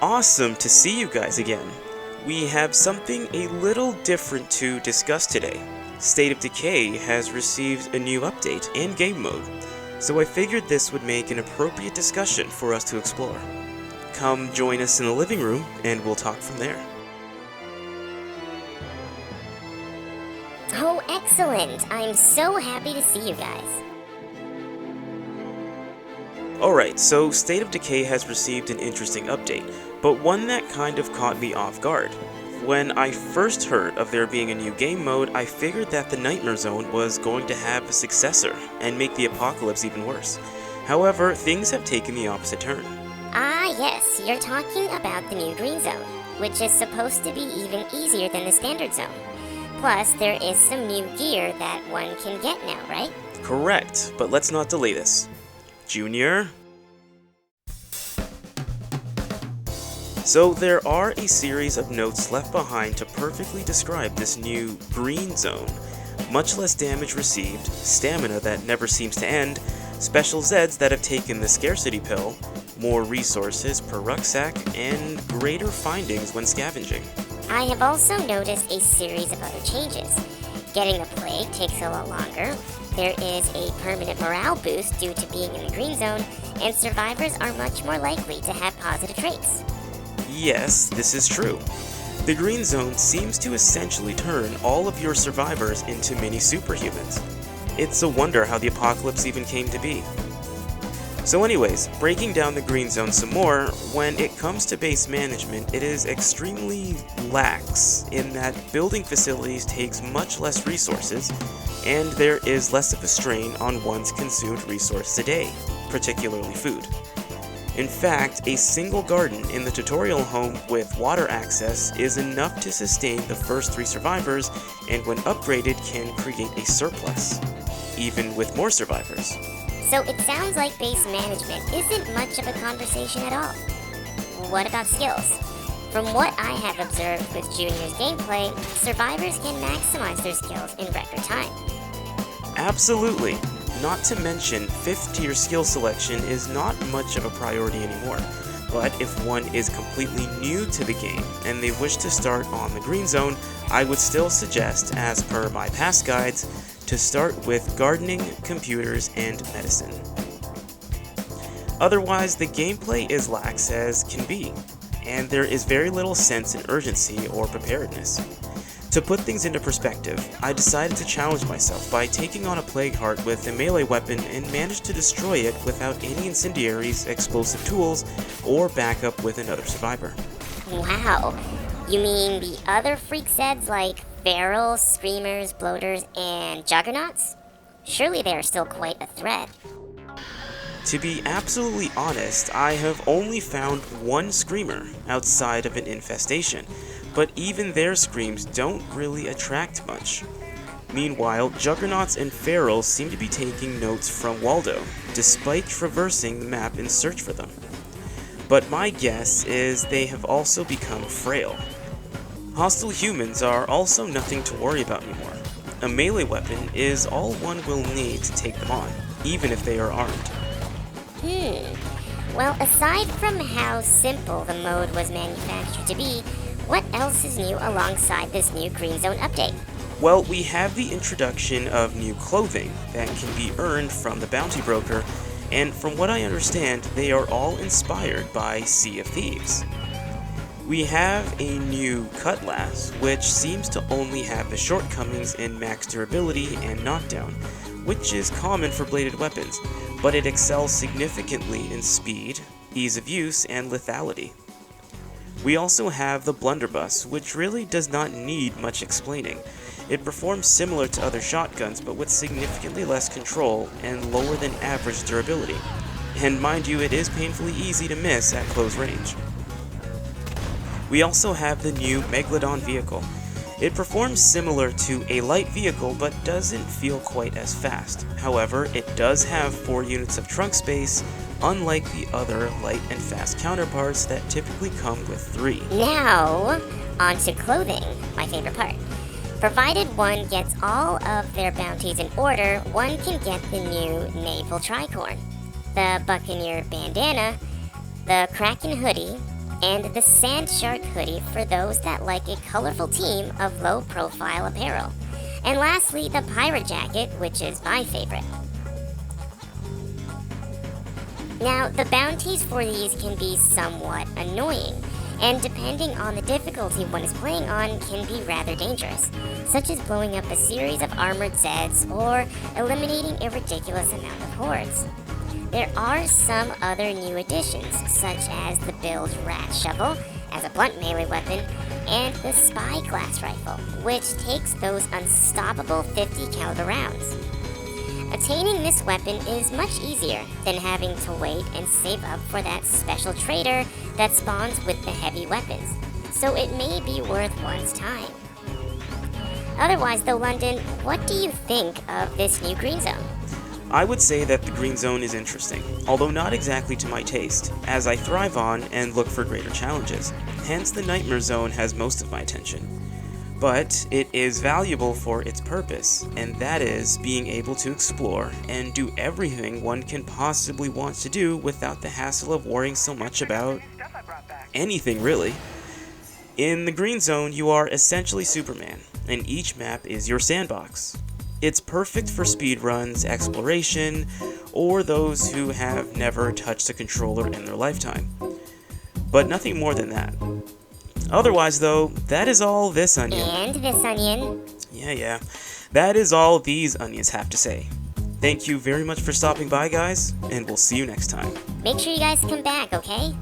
Awesome to see you guys again. We have something a little different to discuss today. State of Decay has received a new update and game mode, so I figured this would make an appropriate discussion for us to explore. Come join us in the living room and we'll talk from there. Oh, excellent! I'm so happy to see you guys. Alright, so State of Decay has received an interesting update, but one that kind of caught me off guard. When I first heard of there being a new game mode, I figured that the Nightmare Zone was going to have a successor and make the apocalypse even worse. However, things have taken the opposite turn. Ah, yes, you're talking about the new Green Zone, which is supposed to be even easier than the Standard Zone. Plus, there is some new gear that one can get now, right? Correct, but let's not delay this. Junior? So there are a series of notes left behind to perfectly describe this new Green Zone. Much less damage received, stamina that never seems to end, special Zeds that have taken the scarcity pill, more resources per rucksack, and greater findings when scavenging. I have also noticed a series of other changes. Getting the plague takes a lot longer, there is a permanent morale boost due to being in the Green Zone, and survivors are much more likely to have positive traits. Yes, this is true. The Green Zone seems to essentially turn all of your survivors into mini superhumans. It's a wonder how the apocalypse even came to be. So anyways, breaking down the Green Zone some more, when it comes to base management, it is extremely lax in that building facilities takes much less resources, and there is less of a strain on one's consumed resource a day, particularly food. In fact, a single garden in the tutorial home with water access is enough to sustain the first 3 survivors, and when upgraded can create a surplus, even with more survivors. So it sounds like base management isn't much of a conversation at all. What about skills? From what I have observed with Junior's gameplay, survivors can maximize their skills in record time. Absolutely. Not to mention, 5th tier skill selection is not much of a priority anymore, but if one is completely new to the game and they wish to start on the Green Zone, I would still suggest, as per my past guides, to start with gardening, computers, and medicine. Otherwise, the gameplay is lax as can be, and there is very little sense in urgency or preparedness. To put things into perspective, I decided to challenge myself by taking on a Plague Heart with a melee weapon and managed to destroy it without any incendiaries, explosive tools, or backup with another survivor. Wow, you mean the other freak Zeds like Ferals, Screamers, Bloaters, and Juggernauts? Surely they are still quite a threat. To be absolutely honest, I have only found one Screamer outside of an infestation, but even their screams don't really attract much. Meanwhile, Juggernauts and Ferals seem to be taking notes from Waldo, despite traversing the map in search for them. But my guess is they have also become frail. Hostile humans are also nothing to worry about anymore. A melee weapon is all one will need to take them on, even if they are armed. Well, aside from how simple the mode was manufactured to be, what else is new alongside this new Green Zone update? Well, we have the introduction of new clothing that can be earned from the bounty broker, and from what I understand, they are all inspired by Sea of Thieves. We have a new cutlass, which seems to only have the shortcomings in max durability and knockdown, which is common for bladed weapons, but it excels significantly in speed, ease of use, and lethality. We also have the blunderbuss, which really does not need much explaining. It performs similar to other shotguns, but with significantly less control and lower than average durability. And mind you, it is painfully easy to miss at close range. We also have the new Megalodon vehicle. It performs similar to a light vehicle, but doesn't feel quite as fast. However, it does have 4 units of trunk space, unlike the other light and fast counterparts that typically come with 3. Now, onto clothing, my favorite part. Provided one gets all of their bounties in order, one can get the new Naval Tricorn, the Buccaneer Bandana, the Kraken Hoodie, and the Sand Shark hoodie for those that like a colorful team of low-profile apparel. And lastly, the Pirate Jacket, which is my favorite. Now, the bounties for these can be somewhat annoying, and depending on the difficulty one is playing on, can be rather dangerous, such as blowing up a series of armored Zeds or eliminating a ridiculous amount of hordes. There are some other new additions, such as the Bill's Rat Shovel as a blunt melee weapon, and the Spyglass Rifle, which takes those unstoppable 50 caliber rounds. Attaining this weapon is much easier than having to wait and save up for that special trader that spawns with the heavy weapons, so it may be worth one's time. Otherwise though, London, what do you think of this new green zone? I would say that the green zone is interesting, although not exactly to my taste, as I thrive on and look for greater challenges. Hence the nightmare zone has most of my attention. But it is valuable for its purpose, and that is being able to explore and do everything one can possibly want to do without the hassle of worrying so much about anything, really. In the green zone, you are essentially Superman, and each map is your sandbox. It's perfect for speedruns, exploration, or those who have never touched a controller in their lifetime. But nothing more than that. Otherwise, though, that is all this onion. And this onion. Yeah. That is all these onions have to say. Thank you very much for stopping by, guys, and we'll see you next time. Make sure you guys come back, okay?